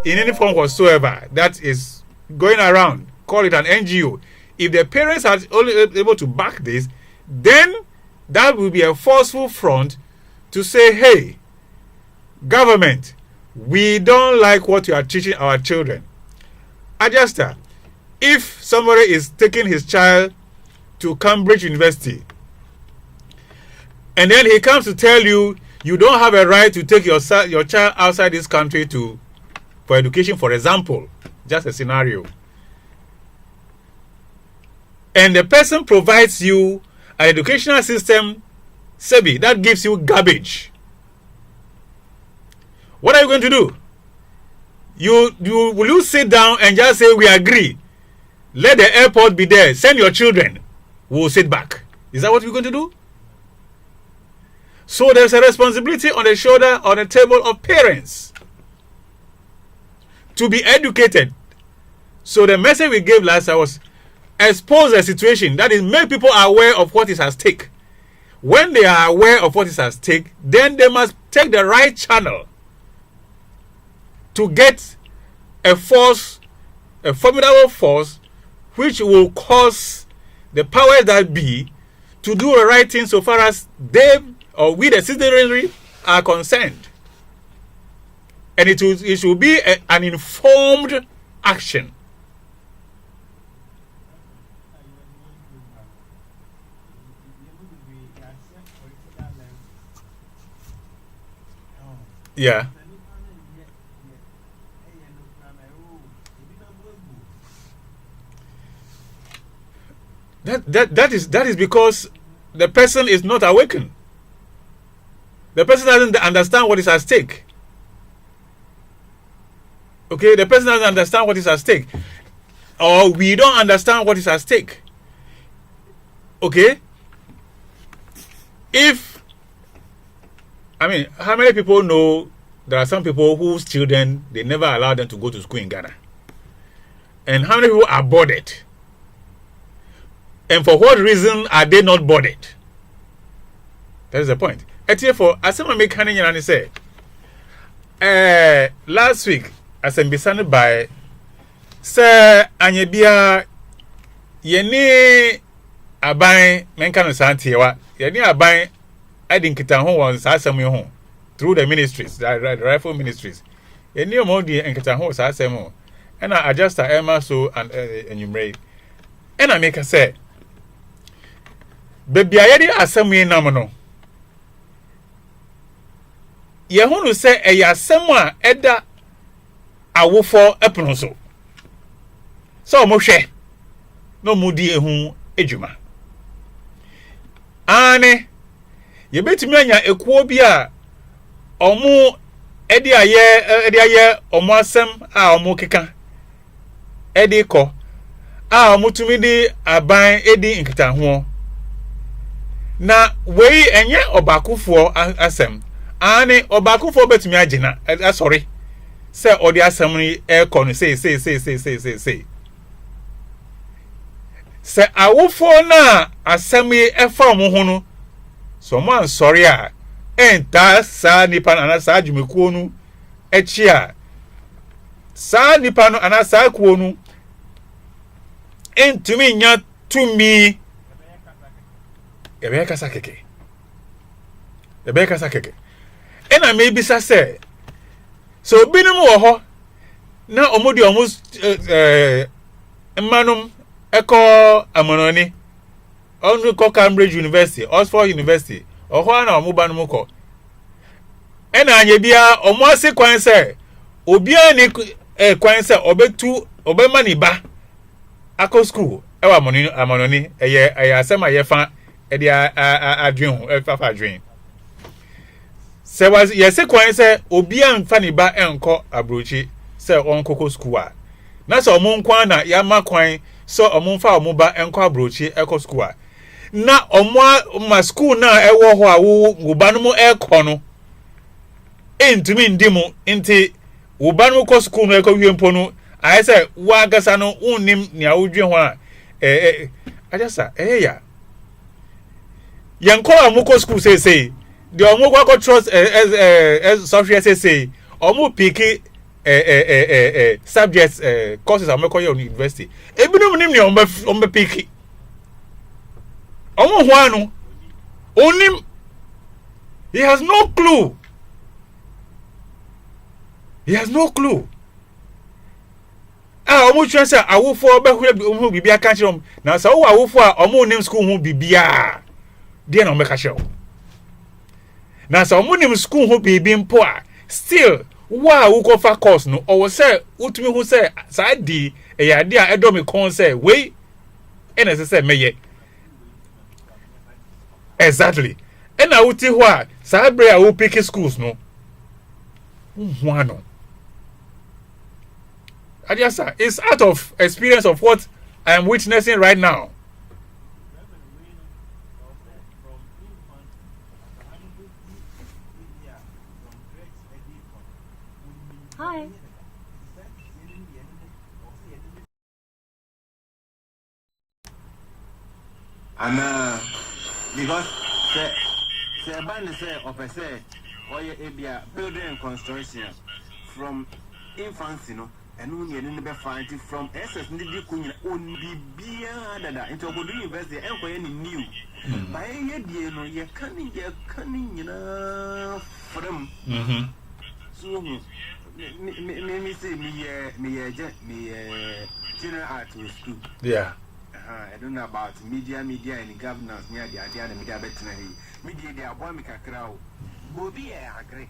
in any form whatsoever that is going around, call it an NGO, if the parents are only able to back this, then that will be a forceful front to say, hey, government, we don't like what you are teaching our children. Adjuster, if somebody is taking his child to Cambridge University and then he comes to tell you, you don't have a right to take your child outside this country for education, for example, just a scenario, and the person provides you an educational system, SEBI, that gives you garbage, what are you going to do? Will you sit down and just say, we agree, let the airport be there, send your children, we'll sit back? Is that what you're going to do? So there's a responsibility on the shoulder, on the table of parents to be educated. So the message we gave last time was expose the situation, that is, make people aware of what is at stake. When they are aware of what is at stake, then they must take the right channel to get a formidable force, which will cause the powers that be to do the right thing so far as they or we the citizenry are concerned. And it should be an informed action. Yeah. That is because the person is not awakened. The person doesn't understand what is at stake. Okay, the person doesn't understand what is at stake. Or we don't understand what is at stake. Okay? How many people know there are some people whose children, they never allow them to go to school in Ghana? And how many people are boarded? And for what reason are they not boarded? That is the point. For as I make Hanin say, last week, as I'm beside by Sir Anyabia Yeni Abai Menkano Santiwa, Yeni Abai adding Kitan on Sasami home through the ministries, the rifle ministries. Yeni Modi and Kitan home Sasamo, and I adjust Emma so and enumerate. And I make a say, Baby, I did Asami Namano. Yehunu say eya semwa eda awofo epono so. So mo hwe no mudi ehu ejuma. Ane ye betumi anya ekuo bi a omo edi aye omo asem a omo keka edi ko a omo tumi di aban edi nkita ho. Na wei enye obakufo asem Ani obakufo betumi agina sorry say odi asem e ko no say say awofo na asem e fa mo ho no so mo ansori a enta sa nipa na sa adwumekuo no echi a sa nipa no ana sa kuo no entumi nya tumi ebe kasa keke ena maybe say so binum wo ho na omodi omus manum eko amononi onu ko Cambridge University, Oxford University oho na omubanum ko ena anye bia omo ase kwan say obia ni kwan say obetu obema ni ba akọ school ewa amononi eye asema ye fa e dia adwen ho e fa adwen. Se was yese kwan se obi anfa ne ba enko abrochi se onkoko school a na se omo nkwan na ya ma kwan so omo mfa omo ba enko abrochi eko school a na omo ma school na ewo ho a wo ba no mo eko no entumi ndimu nti wo ba no ko school no eko wiempo no aye se wa agasa no unnim ne awodwe ho a ajasa ya yanko amoko school say the omo kwa trust software say omo piki subjects courses I'm going to university. Ebinom nim ne on be picky. Omo ho anu. Onim. He has no clue. He has no clue. Omo try say awofo be hu bibia ka kire na say wo awofo a omo nim school hu bibia de na omo ka kire. Na say omo nim school hu bibi mpo a still wo go for course no or say utumi hu say sa di e ade a edo me kon say we ene say meye. Exactly. And I would tell you, Sabre, I will pick schools, no. One. Adiasa, it's out of experience of what I am witnessing right now. Hi. And because say ban say or say or you building and construction from infancy no and only be find from SS need kunya on bibia dada into Obodo University and any new by ye no ye can nyina from so me say me general art school. Yeah. I don't know about media and governance near the idea and media better. Media, they are one make a crowd. Bobby, I agree.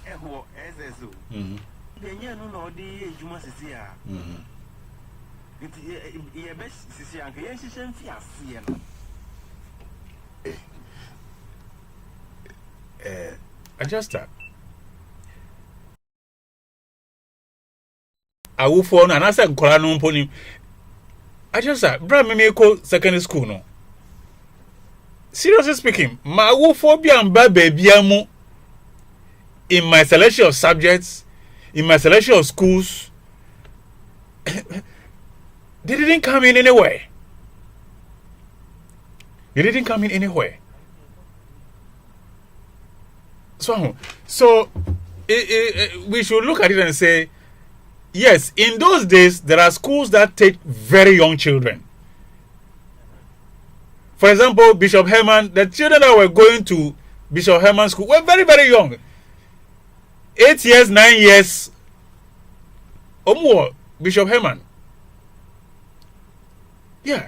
Eho, SSO. Then you know the Juma Sia. It's best Sia, and yes, Adjust that. I will phone and I said, Colano Pony. I just said, Bram, me go secondary school no. Seriously speaking, my phobia and bad baby in my selection of subjects, in my selection of schools, they didn't come in anywhere. They didn't come in anywhere. So we should look at it and say, yes, in those days, there are schools that take very young children. For example, Bishop Herman, the children that were going to Bishop Herman School were very, very young. 8 years, 9 years, or more, Bishop Herman. Yeah.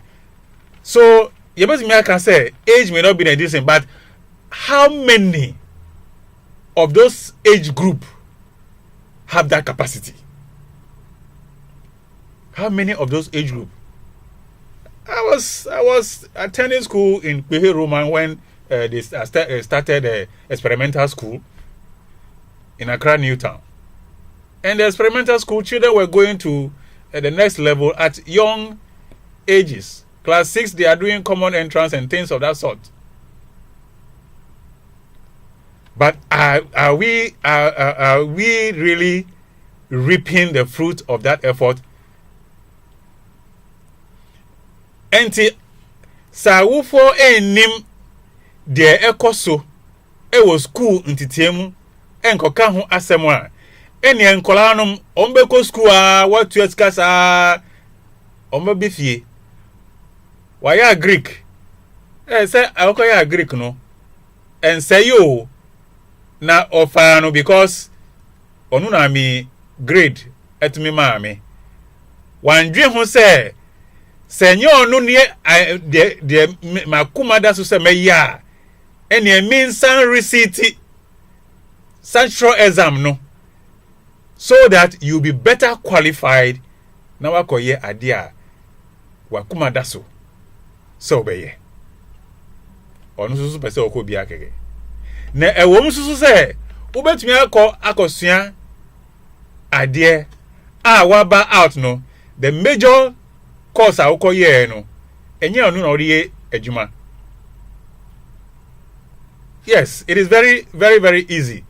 So, I can say, age may not be a decent, but how many of those age group have that capacity? How many of those age group? I was attending school in Kwehe Roman when they started experimental school in Accra, Newtown. And the experimental school children were going to the next level at young ages. Class 6, they are doing common entrance and things of that sort. But are we really reaping the fruit of that effort? Enti sawufo enim de ekoso ewo school ntitiemu enkoka ho asem a eni enkola nom ombeko school a watu etikasa ombefie waya Greek say akoya Greek no and say yo na ofa no because onu na mi grade etumi ma me wandwe ho say Senyor no nie de makuma da so se meya ene mean san receipt central exam no so that you be better qualified na wakoye ade a wakuma da so beye onu so pese okobi akeke na ewom so se ubetumi akosua ade a waba out no the major course akoye no enye onu na ori ejuma. Yes, it is very, very, very easy.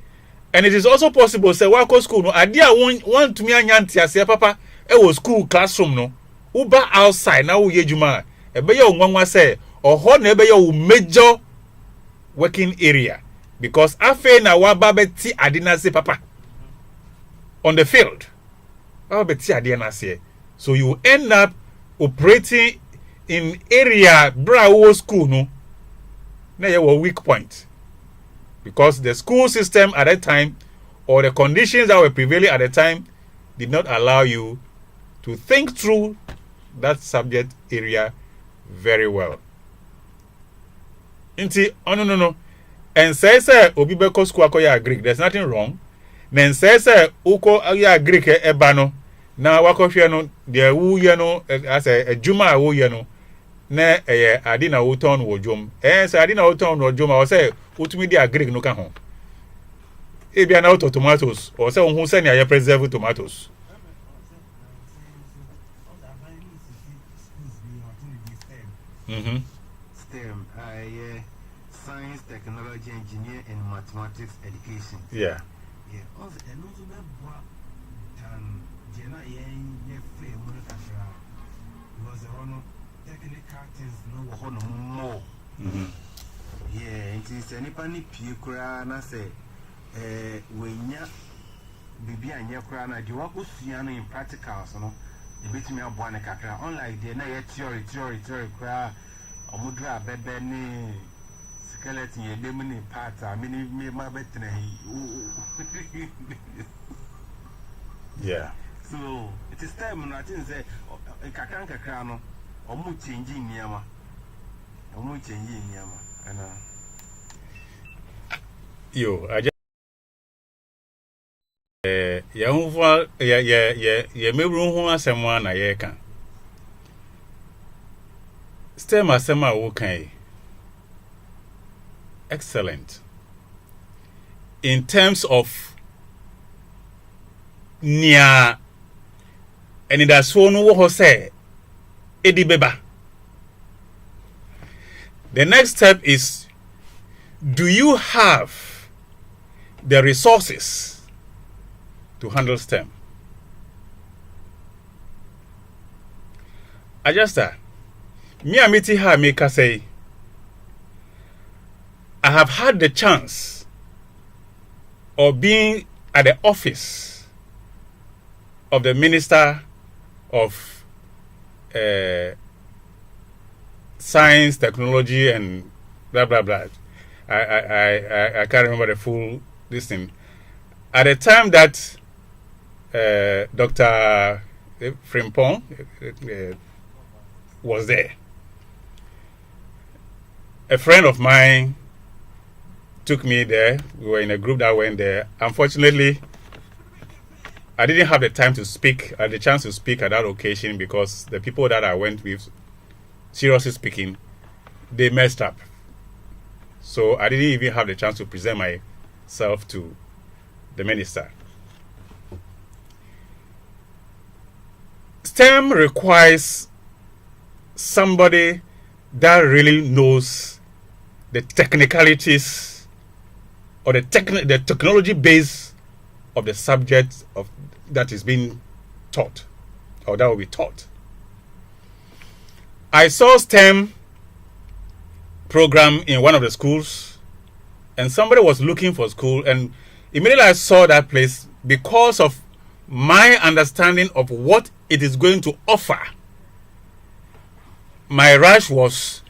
And it is also possible say wako school no adia want to me anyanti ase papa e wo school classroom no uba outside na wo yejuma e be ye onwanwa say oho na e be ye wo major working area because afa na wa ba beti adina se papa on the field. So you end up operating in area Bravo school no. Now you were weak point. Because the school system at that time or the conditions that were prevailing at the time did not allow you to think through that subject area very well. Inti, oh no. And say obi beko school akoya Greek. There's nothing wrong. Then say uko ya Greek ebano. Na wakohwe no de wu ye no as a juma wo ye no na ade na wo ton wo dwom. Say ade na wo ton wo dwom. I say utumi dia Greek no ka ho. E bia na auto tomatoes or say who say na ya preserve tomatoes. STEM, science, technology, engineer, and mathematics education. Yeah. Yeah. Also, and also that what Jena was on technical things no more. Yeah, it is any panic pukra and I say, when ya Bibi and Yakrana, do what was in practicals, no? The bit me up one kakra, unlike the theory, cry, or mudra, bebe, skeleton, ye lemon part, I mean, me my better. Yeah. So it is time I think say a kakanka crano or mu changing Yama. Or mu changing Yama. And yo, I just ya mebru ho asema na ye kan. Stem asema wo kan. Excellent. In terms of nia and that's one who say Eddie Beba. The next step is, do you have the resources to handle STEM? Adjuster, me amiti ha make say, I have had the chance of being at the office of the Minister of Science, Technology, and blah blah blah. I can't remember the full this thing. At the time that Dr. Frimpong was there, a friend of mine took me there. We were in a group that went there. Unfortunately, I didn't have the time to speak, the chance to speak at that occasion because the people that I went with, seriously speaking, they messed up. So I didn't even have the chance to present myself to the minister. STEM requires somebody that really knows the technicalities or the technology base of the subject that is being taught or that will be taught. I saw STEM program in one of the schools and somebody was looking for school, and immediately I saw that place because of my understanding of what it is going to offer. My rush was,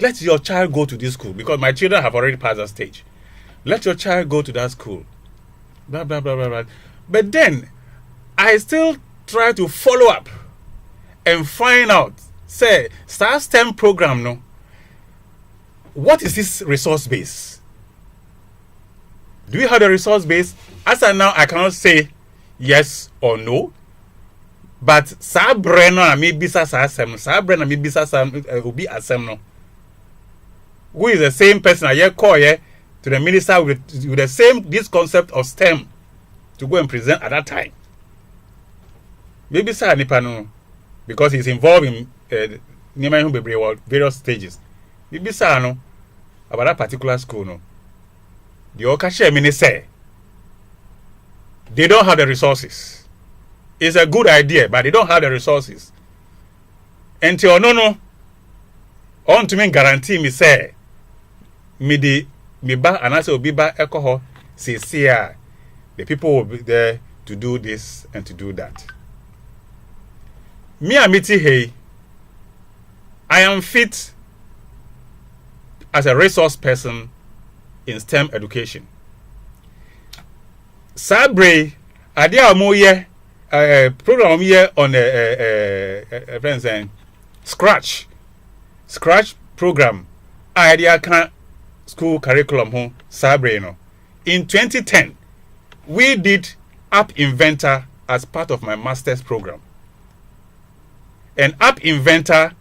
let your child go to this school because my children have already passed that stage. Let your child go to that school. Blah, blah, blah, blah, blah. But then I still try to follow up and find out, say, STEM program, no? What is this resource base? Do we have the resource base? As of now, I cannot say yes or no. But Sabrina maybe Sabrina maybe Ubi Asem, who is the same person I call to the minister with the same this concept of STEM to go and present at that time. Maybe Sir Nipano, because he's involved in various stages. Maybe Sir no about that particular school no. The Okashe mini say they don't have the resources. It's a good idea, but they don't have the resources. Until no, on to me guarantee me say me ba and I say obi ba alcohol say the people will be there to do this and to do that. Me amiti hey, I am fit as a resource person in STEM education. Sabre, adia mo ye program here on friends and Scratch program. Idea can school curriculum home Sabre no. In 2010, we did App Inventor as part of my master's program. And App Inventor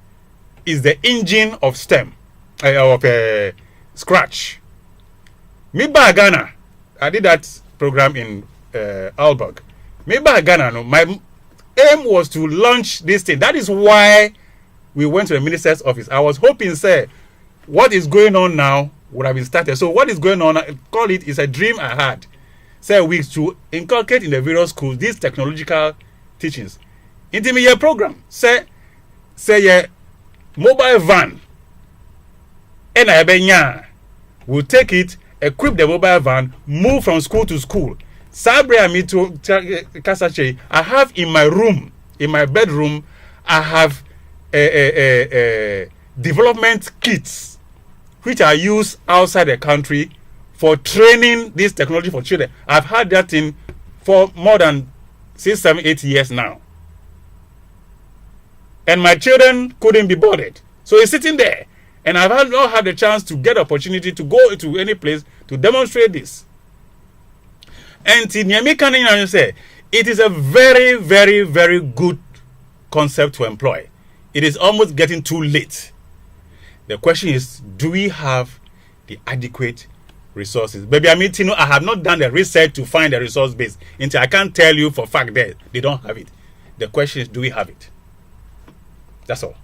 is the engine of STEM of Scratch. Me ba Ghana, I did that program in Aalborg. Me ba Ghana, no, my aim was to launch this thing. That is why we went to the minister's office. I was hoping, say, what is going on now would have been started. So what is going on? I call it is a dream I had. Say we to inculcate in the various schools these technological teachings. Into me your program. Say your mobile van. And I will take it, equip the mobile van, move from school to school. Sabre and me to Kasache. I have in my room, in my bedroom, I have development kits which are used outside the country for training this technology for children. I've had that thing for more than 6, 7, 8 years now. And my children couldn't be bothered. So it's sitting there. And I've not had the chance to get opportunity to go to any place to demonstrate this. And Tinyami say it is a very, very, very good concept to employ. It is almost getting too late. The question is, do we have the adequate resources? Baby, I have not done the research to find the resource base. Until I can't tell you for a fact that they don't have it. The question is, do we have it? That's all.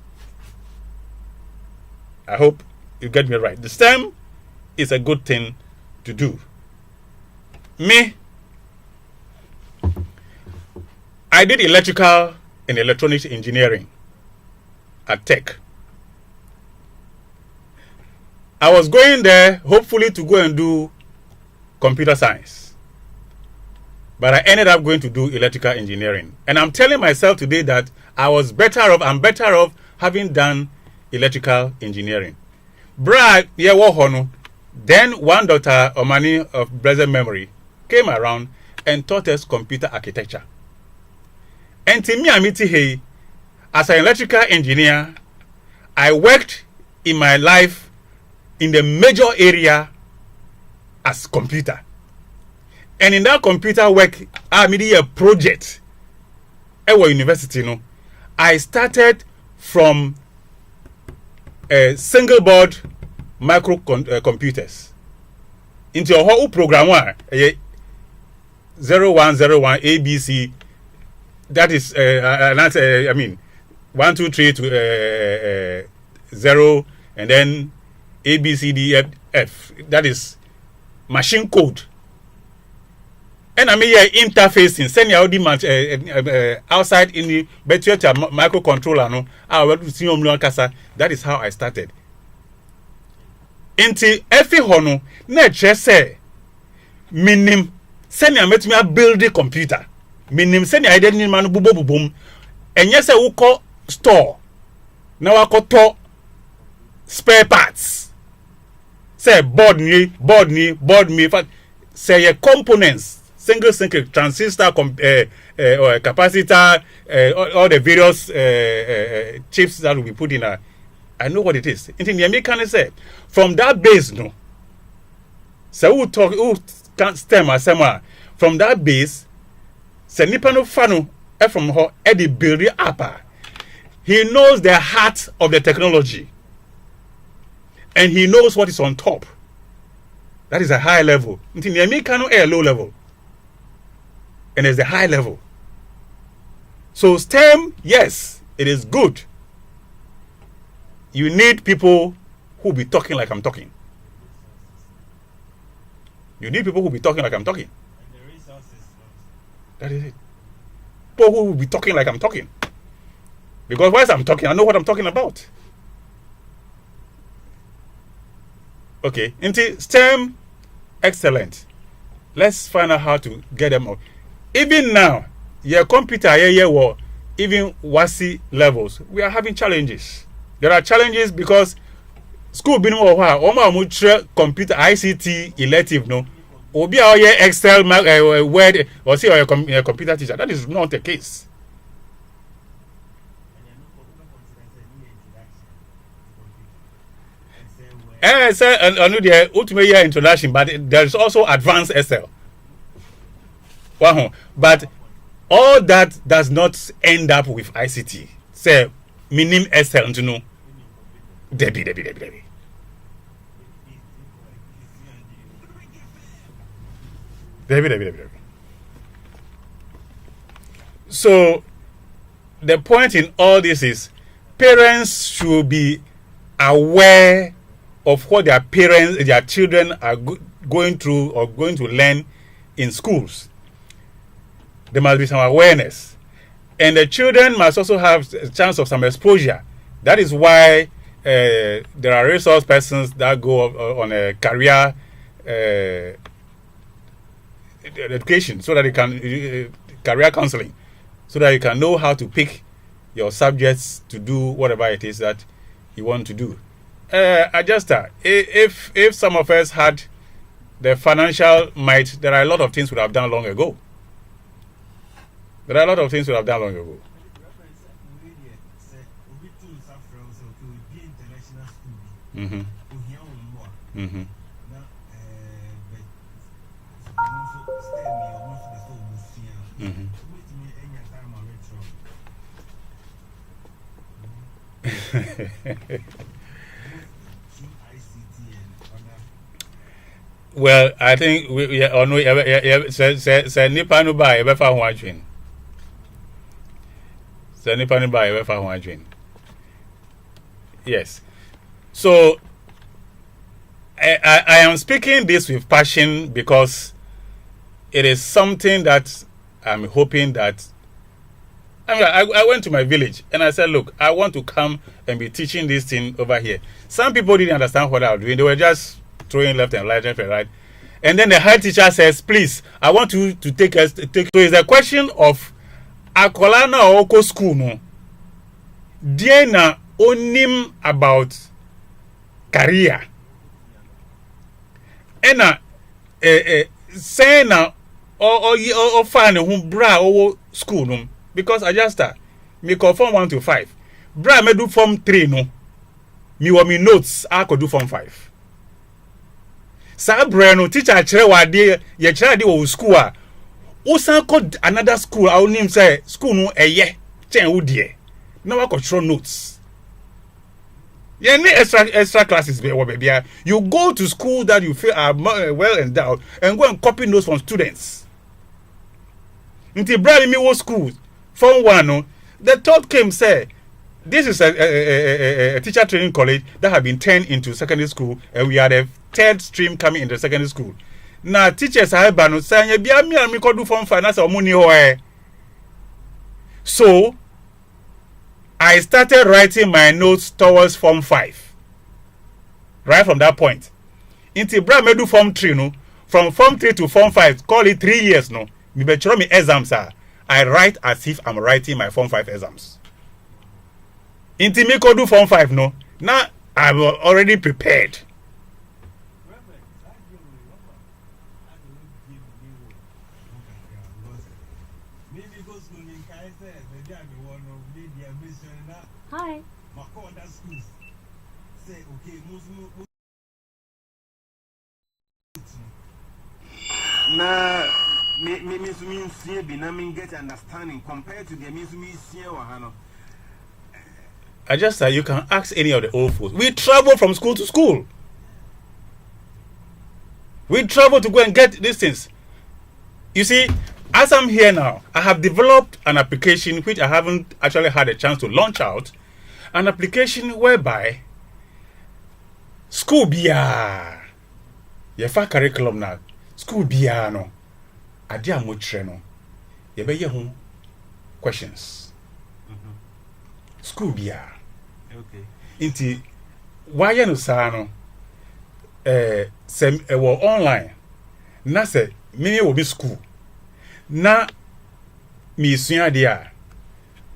I hope you get me right. The STEM is a good thing to do. Me, I did electrical and electronics engineering at Tech. I was going there hopefully to go and do computer science. But I ended up going to do electrical engineering. And I'm telling myself today that I'm better off having done electrical engineering. Brad, then one daughter, Omani of blessed memory, came around and taught us computer architecture. And to me, hey, as an electrical engineer, I worked in my life in the major area as computer. And in that computer work, I made a project at university. No, I started from single board micro computers into a whole program 0101 ABC. That is 1 2 3 to 0 and then A B C D F. That is machine code. And I mean interfacing, send your outside in the better microcontroller. No, that is how I started. Into every hono, na say minim send your met me build the computer. Minim send your identity man boom. And yes, I will call store. Now I call to spare parts. Say board me. Say your components. Single transistor, capacitor, all the various chips that will be put in. I know what it is. In the American say, from that base, no. So who can't stem or somewhere. From that base, say nipano fano from her Eddie build up. He knows the heart of the technology, and he knows what is on top. That is a high level. In the American a low level. And there's a high level. So STEM, yes, it is good. You need people who be talking like I'm talking. You need people who be talking like I'm talking. And the resources. That is it. People who will be talking like I'm talking. Because whilst I'm talking, I know what I'm talking about. Okay, into STEM, excellent. Let's find out how to get them out. even now, your computer here, even WASI levels, we are having challenges. There are challenges because school being computer ICT elective no. Obi a Excel, Word, or see a computer teacher. That is not the case. Excel and the ultimate year introduction, but there is also advanced Excel. Wow. But all that does not end up with ICT. Say, minim Excel to know. Debbie. So, the point in all this is parents should be aware of what their children are going through or going to learn in schools. There must be some awareness. And the children must also have a chance of some exposure. That is why there are resource persons that go on a career education so that you can career counseling so that you can know how to pick your subjects to do whatever it is that you want to do. Adjuster, if some of us had the financial might, there are a lot of things we would have done long ago. Mm-hmm. Mm-hmm. Mm-hmm. Well, I think say nipa no ba e fa ho adwen. Say nipa no ba e fa ho adwen. Yes. So I am speaking this with passion because it is something that I'm hoping that I went to my village and I said, look, I want to come and be teaching this thing over here. Some people didn't understand what I was doing. They were just throwing left and right. And then the head teacher says, please, I want you to take us. So it's a question of Akolana Oko school. No? Diana onim about career. And say na or find who bra or school no. Because I just me call form 1 to 5. Bra me do form 3 no. Me want me notes I could do form 5. Sa bra no teacher chere wa de ye chere de wo school a. O san call another school I name say school no eye chen wo de. Na wa control notes. Yeah, extra classes baby. You go to school that you feel are well endowed and go and copy notes from students. Until bra me wo school form 1 no, the thought came say this is a teacher training college that have been turned into secondary school and we are the third stream coming into secondary school. Now teachers are banu say bia me and me could do form 5 na say omuni ho. So I started writing my notes towards form 5. Right from that point. Until bra me do form 3 no, from form 3 to form 5, call it 3 years no. Me be choro me exams are. I write as if I'm writing my form 5 exams. Until me could do form 5 no. Now I'm already prepared. Hi. Nah, me see be na me get understanding compared to the me see wahano. I just said you can ask any of the old folks. We travel from school to school. We travel to go and get these things. You see, as I'm here now, I have developed an application which I haven't actually had a chance to launch out. An application whereby school biya yefa curriculum na school biya no ade amotre no ye be ye ho questions. School biya Okay. Inti why no sa no sem wo online na se me wo be school na me sua dia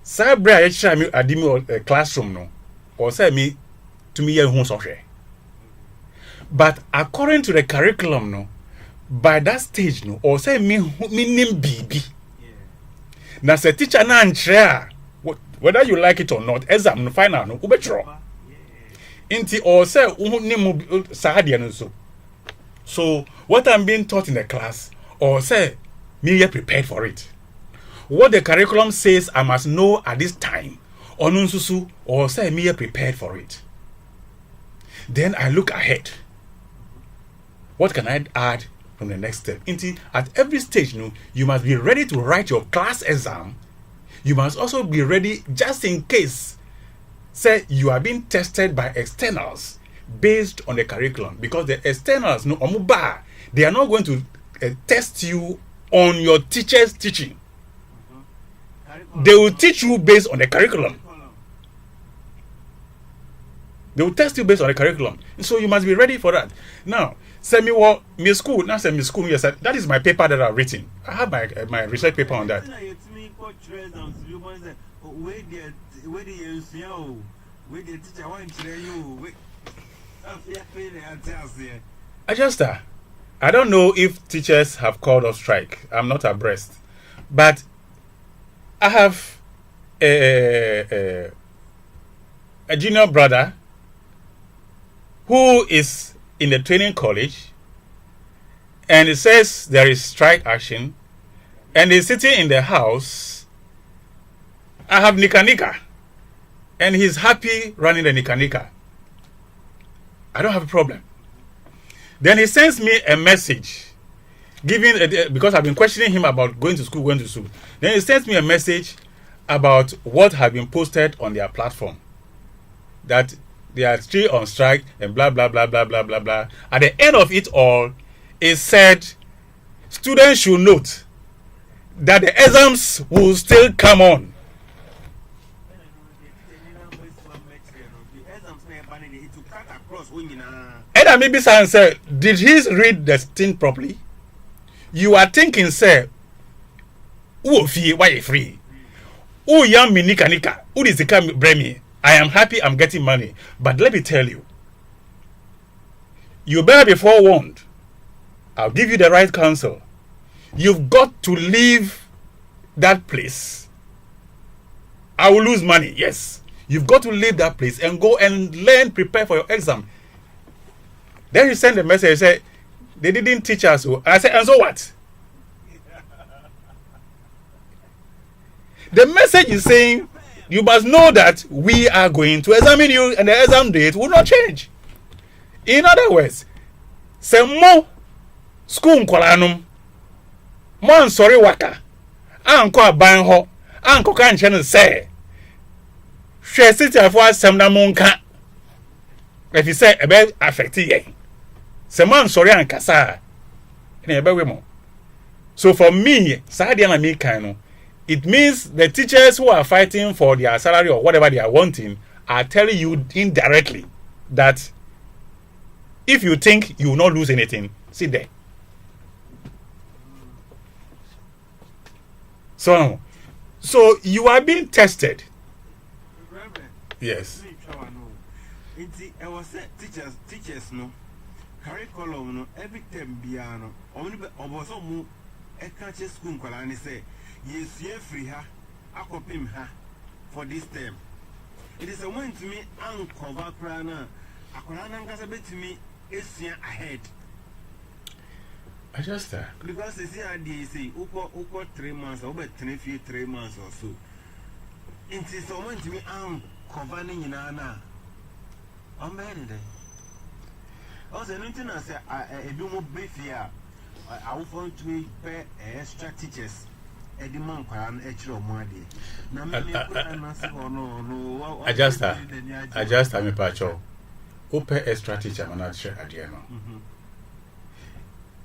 sa bra ya kira me adimi classroom no or say me to me hu so hwe. But according to the curriculum no, by that stage no or say me nim bibi. Na say teacher na nkyere whether you like it or not, exam no final no ubetro. Inti or say nim sahadia no so. So what I'm being taught in the class or say me get prepared for it. What the curriculum says I must know at this time or say me get prepared for it. Then I look ahead. What can I add from the next step? Inti at every stage no, you must be ready to write your class exam. You must also be ready just in case say you are being tested by externals based on the curriculum, because the externals no omuba, they are not going to test you on your teacher's teaching. They will teach you based on the curriculum. They will test you based on the curriculum. So you must be ready for that. Now, send me what me school. Now send me school. Yes, that is my paper that I've written. I have my research paper on that. Adjuster, I don't know if teachers have called off strike. I'm not abreast, but I have a junior brother who is in the training college, and it says there is strike action, and he's sitting in the house. I have Nika, and he's happy running the Nika. I don't have a problem. Then he sends me a message, because I've been questioning him about going to school. Then he sends me a message about what had been posted on their platform, that they are still on strike and blah blah blah blah blah blah blah. At the end of it all, it said students should note that the exams will still come on. And I maybe said, did he read the thing properly? You are thinking, sir, why you free? Oh, young me nika. Who is the come bring me? I am happy I'm getting money. But let me tell you, you better be forewarned. I'll give you the right counsel. You've got to leave that place. I will lose money, yes. You've got to leave that place and go and learn, prepare for your exam. Then he sent a message, he said, they didn't teach us. I said, and so what? The message is saying, you must know that we are going to examine you and the exam date will not change. In other words, say mo school nkolanum mo sorry waka anko aban ho anko kan che say hwe city afo asem na mo nka if you say ebe affect yen say man sorry ankasa na ebe we mo. So for me sadia na me kan no, it means the teachers who are fighting for their salary or whatever they are wanting are telling you indirectly that if you think you will not lose anything, sit there. So you are being tested. Yes. Teachers no curriculum no every term biano only oboso mu e ka che school kwala ni say yes ye free ha akopim ha for this term. It is a one to me uncover krana akwala na nkasa betimi esua ahead. I just because they say uko 3 months or 3 months or so. It is a one to me uncover ni na I'm better than. Also, nothing I say, I do more brief here. I will want to pay extra teachers. Edimon Kwan, extra money. I just am a pacho. Who pay extra teacher? I'm not sure at the end.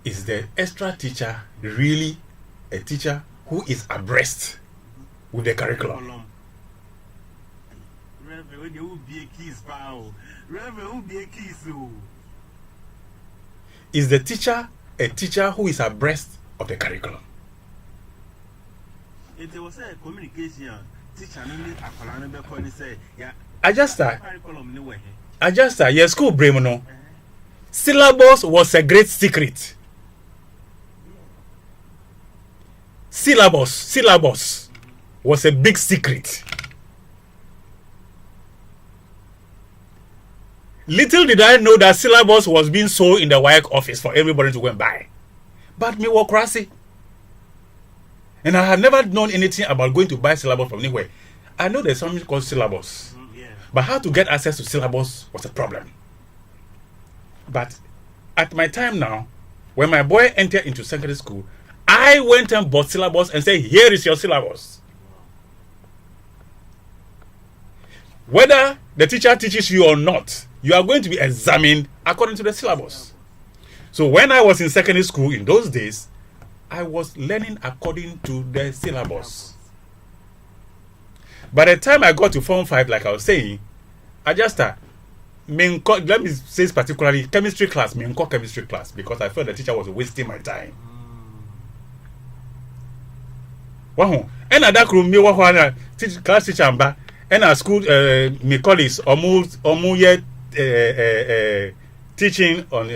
Is the extra teacher really a teacher who is abreast with the curriculum? Is the teacher a teacher who is abreast of the curriculum? It was a communication teacher and Akolana Beconi say, yeah, Adjuster, your school brain no. Syllabus was a great secret. Syllabus was a big secret. Little did I know that syllabus was being sold in the WAEC office for everybody to go and buy. But me walk crazy. And I have never known anything about going to buy syllabus from anywhere. I know there's something called syllabus. But how to get access to syllabus was a problem. But at my time now, when my boy entered into secondary school, I went and bought syllabus and said, here is your syllabus. Whether the teacher teaches you or not, you are going to be examined according to the syllabus. So when I was in secondary school in those days, I was learning according to the syllabus. By the time I got to Form 5, like I was saying, let me say particularly chemistry class, because I felt the teacher was wasting my time. Wow. And at that room, me class teacher amba, and at school, my colleagues almost yet teaching on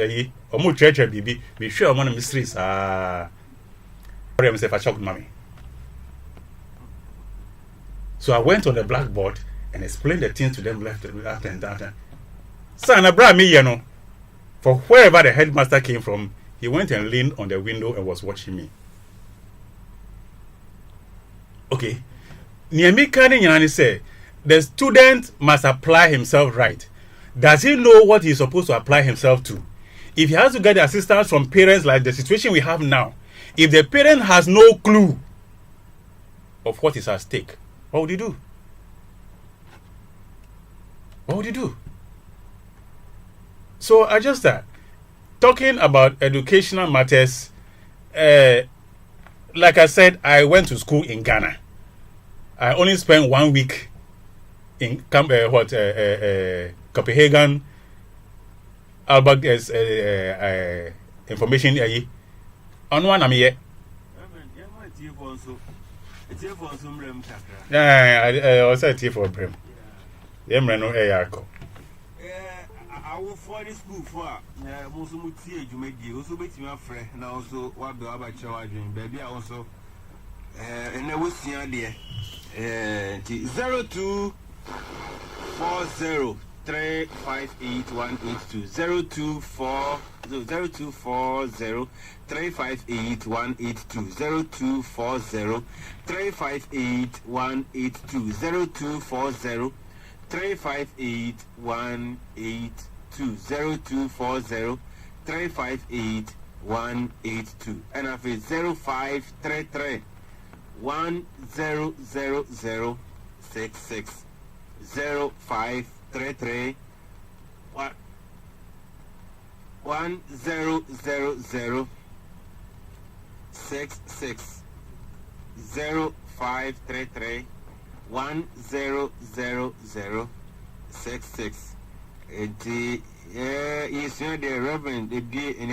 almost church baby. Me sure one of mysteries. Sorry, myself, I shocked mommy. So I went on the blackboard and explained the things to them left and right. So I brought me, for wherever the headmaster came from, he went and leaned on the window and was watching me. Okay. Niamika said, the student must apply himself right. Does he know what he's supposed to apply himself to? If he has to get assistance from parents like the situation we have now, if the parent has no clue of what is at stake, what would you do? What would you do? So I just talking about educational matters, like I said, I went to school in Ghana. I only spent 1 week in Copenhagen, Albert information. On one I'm here. I was a tea for Brim. Emrano Ayako. I will for the school for most of you may be also with your friend, and also what the other children, baby. Also, and I was here there 0240 358 182 0240 358 182 0240 358 182 0240 358 182 0240 358 182 and I feel 0533 100066 0533 100066 0533 100066. Yes, the Reverend, the be in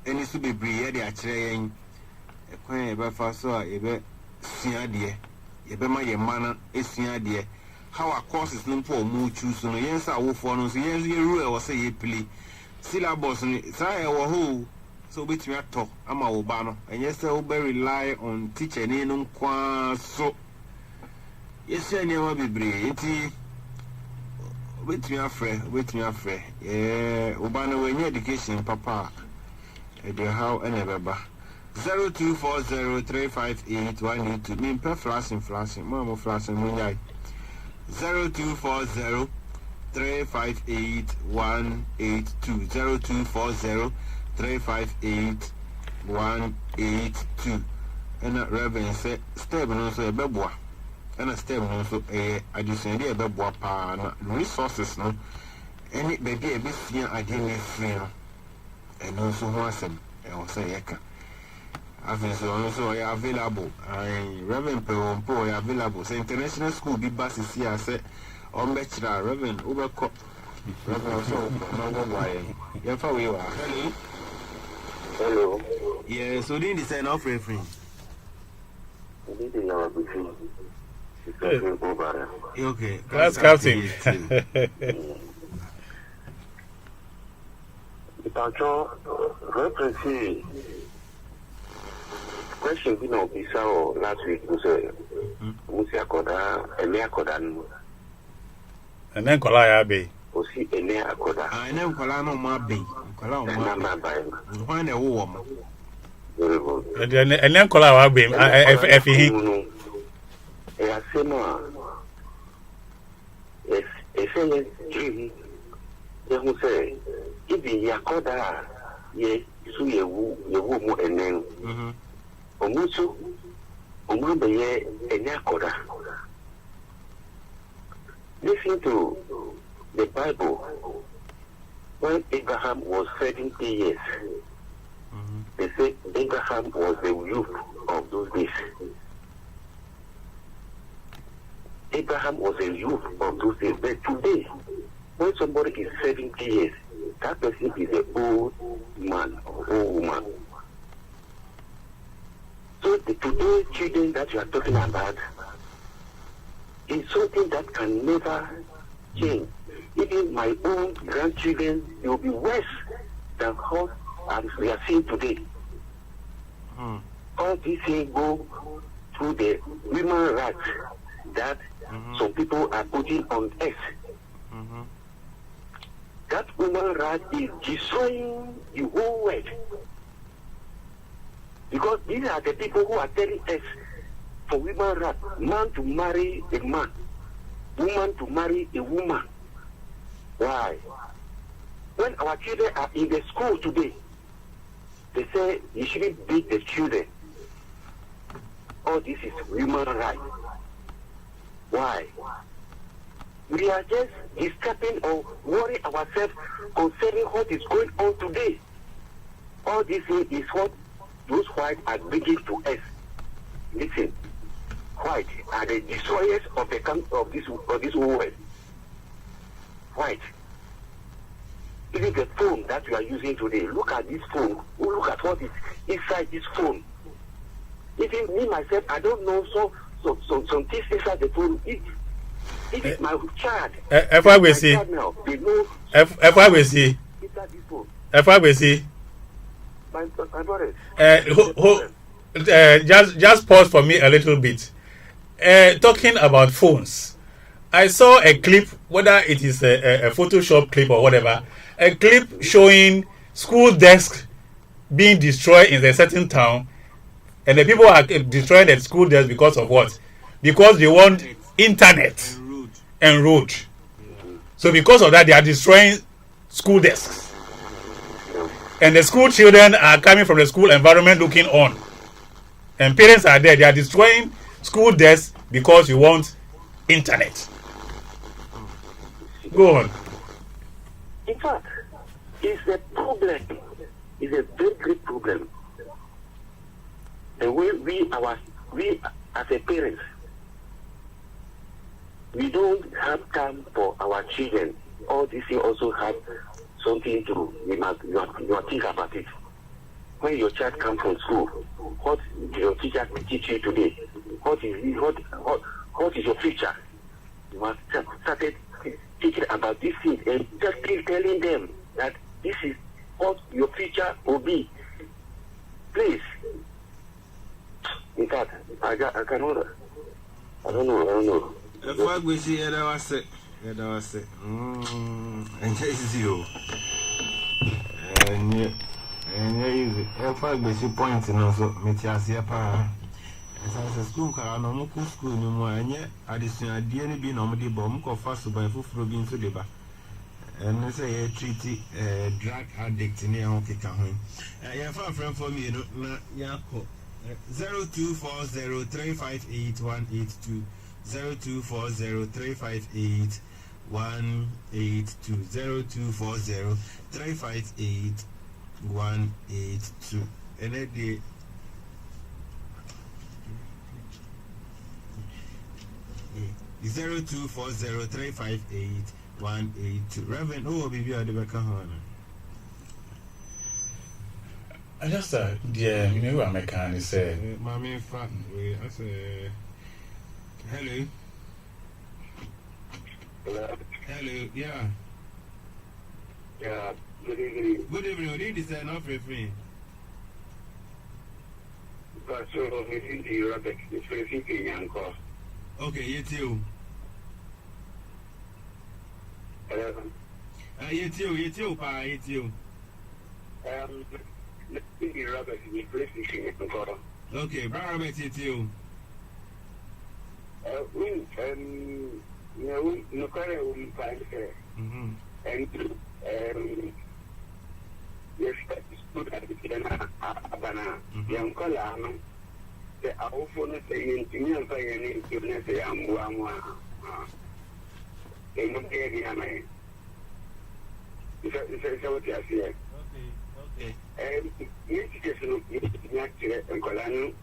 any to be brave, they are trying a quaint ever so a bit senior dear. You be my manner is senior dear. How our courses no for more choose on yes, I will follow. Yes, you rule or say you play. Syllabus, say our who. So between a talk, I'm a Obama, and yes, I will rely on teacher name so. Yes, I never be brave. Wait me a friend. Yeah, Obana, when education, Papa. How and ever. 0240 358 182. Mean per flashing, Mama flashing, moonlight. 0240 358 182. 0240 358 182. And that Reverend said, step and also a beboa. And a step also a additional beboa resources, no. Any baby a bit here, I didn't free, and also once I will say, I've been so available. Reverend Pewompo available. So international school be buses here. I said, on bachelor, Reverend Overcop. Reverend also, no why. You're far you are. Hello. Yeah, so didn't decide off referring. Okay. Class captain. Question bi na obisa o last week we say musi akoda ene akoda no And then kola ya be. o si ene akoda Ene nkwala no mo abe. Nkwala o mo na abe. ma ba Hwan na wo mo? very good And then kola wa be. If he e ase no e say dream ye hu say ibi yakoda ye su ye wu mo ene omusu omabeye ene akoda. Listen to the Bible. When Abraham was 70 years, they say Abraham was the youth of those days. Abraham was a youth of those days. But today, when somebody is 70 years, that person is an old man or old woman. So the today children that you are talking about is something that can never change. Even my own grandchildren, they will be worse than how we are seeing today. All these things go through the human rights that some people are putting on earth. That human right is destroying the whole world. Because these are the people who are telling us for women rights, man to marry a man, woman to marry a woman. Why? When our children are in the school today, they say you shouldn't beat the children. All this is human rights. Why? We are just disturbing or worrying ourselves concerning what is going on today. All this is what those whites are bringing to us. Listen, white are the destroyers of this world. White. Even the phone that you are using today, look at this phone. Look at what is inside this phone. Even me myself, I don't know some things inside the phone. It is my child. My brother. Just pause for me a little bit. Talking about phones, I saw a clip, whether it is a Photoshop clip or whatever, a clip showing school desks being destroyed in a certain town, and the people are destroying the school desks because of what? Because they want internet and road. So because of that, they are destroying school desks. And the school children are coming from the school environment looking on. And parents are there. They are destroying school desks because you want internet. Go on. In fact, it's a problem. It's a very great problem. The way we as a parents, we don't have time for our children. All these things also have something to you must think about it. When your child comes from school, what your teacher teach you today? What is your future? You must start teaching about this thing and just keep telling them that this is what your future will be. Please. In fact, I cannot. I don't know. If we see it, I say. And easy. And easy. If I see points and also Metiasia Pa. As I school car, no more school no more, and yet I discern DNA be normally bomb or fast by full being to the bar. And I say a treaty drug addict in the Hockey Cahoon. I have a friend for me, Yako 0240358182. 0240358182 0240358182 and then the 0240358182 Reverend, oh, baby, I never come on. I just dear me wa mechanic say Mommy fat we I say hello. Hello, yeah. Yeah, good evening. Good evening. What did you say? Not free. But so, we think the Robert is very young. Okay, you too. You too, pa, you too. The Robert is very young. Okay, Robert, you too. No, currently, we find her. And yes, good at the Abana, young color. The awfulness in Tinian Payne, goodness, I'm one. They don't hear the Amay. It's what I say. Okay. And education and Colano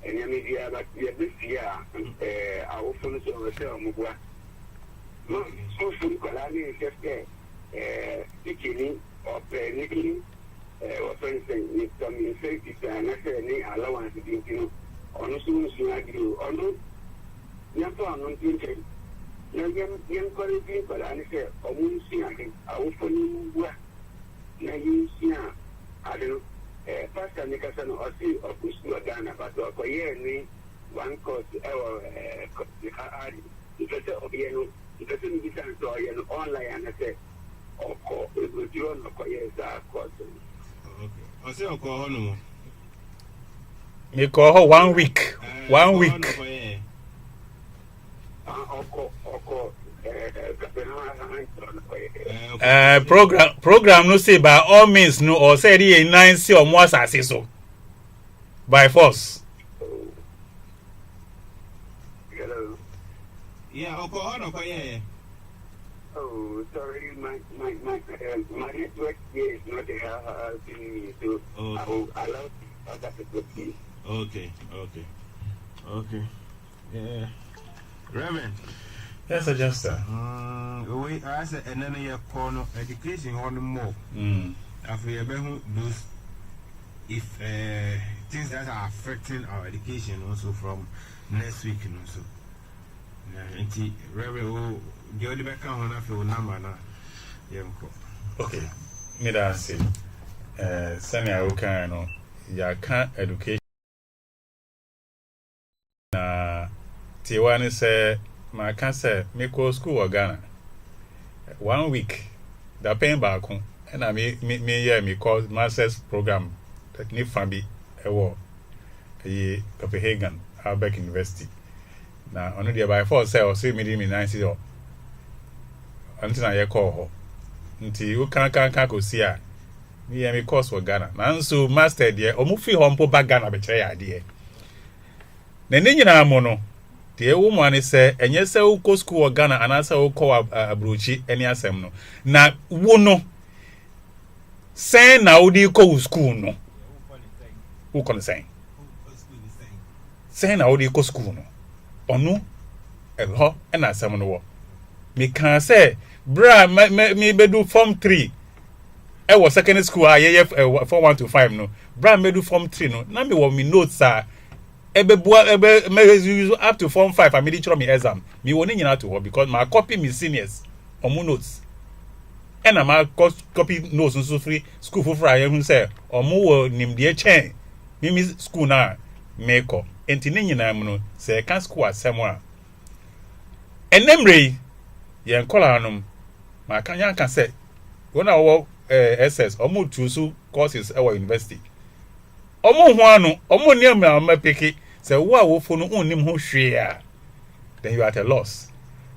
and Yamidia, but this year, our fullness of the Mugua. No, so from Colani is just there, teaching or planning, or for instance, some safety and any allowance to do. On soon you or no, never on teaching. Young quality people, and say, or moon see, I will follow you. Now you see, I don't know, Pastor Nicholson or see or push to a Ghana, but for year, one course, our because of you, it doesn't be done to an online and I say, or call it with you on the years are course. Okay. I say, I'll call no. you call her 1 week. 1 week. Program no say by all means no or say the 9 or more so by force. Hello. Yeah, I'll call no. Oh, sorry, my network here is not helping me, so I will allow other people to see. Okay. Yeah. Reverend. Yes, adjuster. Wait, I said, and then you call education on the more. After you those if things that are affecting our education also from next week and also. Reverend, the only back on after number now. Okay, me that say, Sunny, I will kind of, ya can't education. Tiwani say, my cancer, me go school or Ghana. 1 week, the paying back home, and I me call master's program, technique family, a war, a Copenhagen, Albeck University. Now, only the by 4 say or 3 million in 90 or until I call her. Until you can't go see her. Me and me course for Ghana. Now, so master dear, or move home back Ghana betray idea. Then you know, mono. The woman say, and yes, I will go school or Ghana and answer will call a broochie any assembly. Now, wono say now, do you go school? No, who can say? Say now, do you go school? No, or no, and I summon the war. Me can say, bra, me do form 3. I was secondary school, I from 1 to 5. No, bra, me do form 3. No, now me want me notes, sir. Up to form 5, I made it me exam. Me won't to work because my copy me seniors on my notes. And I'm copy notes and so free school for Friday. Say, or more name dear chain. Me school now, make up. And Tinian, say, can't school at somewhere. And then, Ray, young colonel, my can say, when I work SS, or more two courses at our university. Omo huano, omo near me on my picky, say, wow, for no one him who share. Then you are at a loss.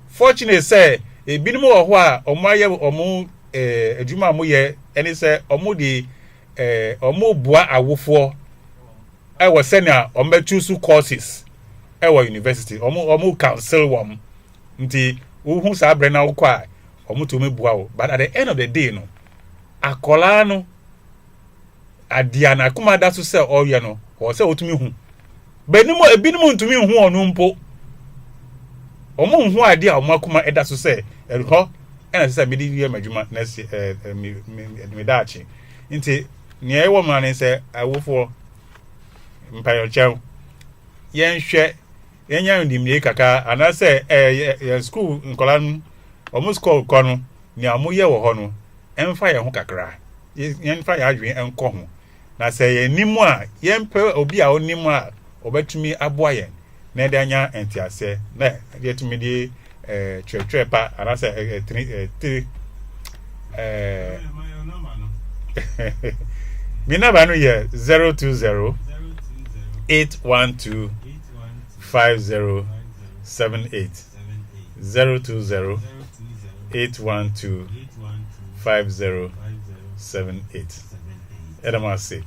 Fortunately, say, a binimo or wha, or my omo, a juma moye, and he say, omo di, omo bois a wofo. I was sending on my 2 courses. Our university, omo council one. Nti, who sa brena ukwa, omo to me bois. But at the end of the day, no, a colano. Adiana kuma da so say all no o say otumi hu benimo ebinimo ntumi hu onu mpo omo hu ade a omo kuma eda so say ho ena say me di ye madwuma next me daachi nti nea ɛwɔ mu ane sɛ awofoɔ mpayokyɛw yɛnhwɛ yɛnya ndimie kaka anasɛ yɛn school nkɔla no ɔmo school kɔ no nea ɔmo yɛ wɔ hɔ no ɛmfa yɛn ho kakra yɛmfa yɛn adwene ɛnkɔ ho na sɛ yɛn nim a yɛmpɛ obi a onim a ɔbɛtumi aboa yɛn na ɛde anya ntiasɛ na yɛtumi de twɛtwɛ pa anasɛ tiri mi namba no yɛ 020 812 5078 020 812 5078 ɛdɛm ase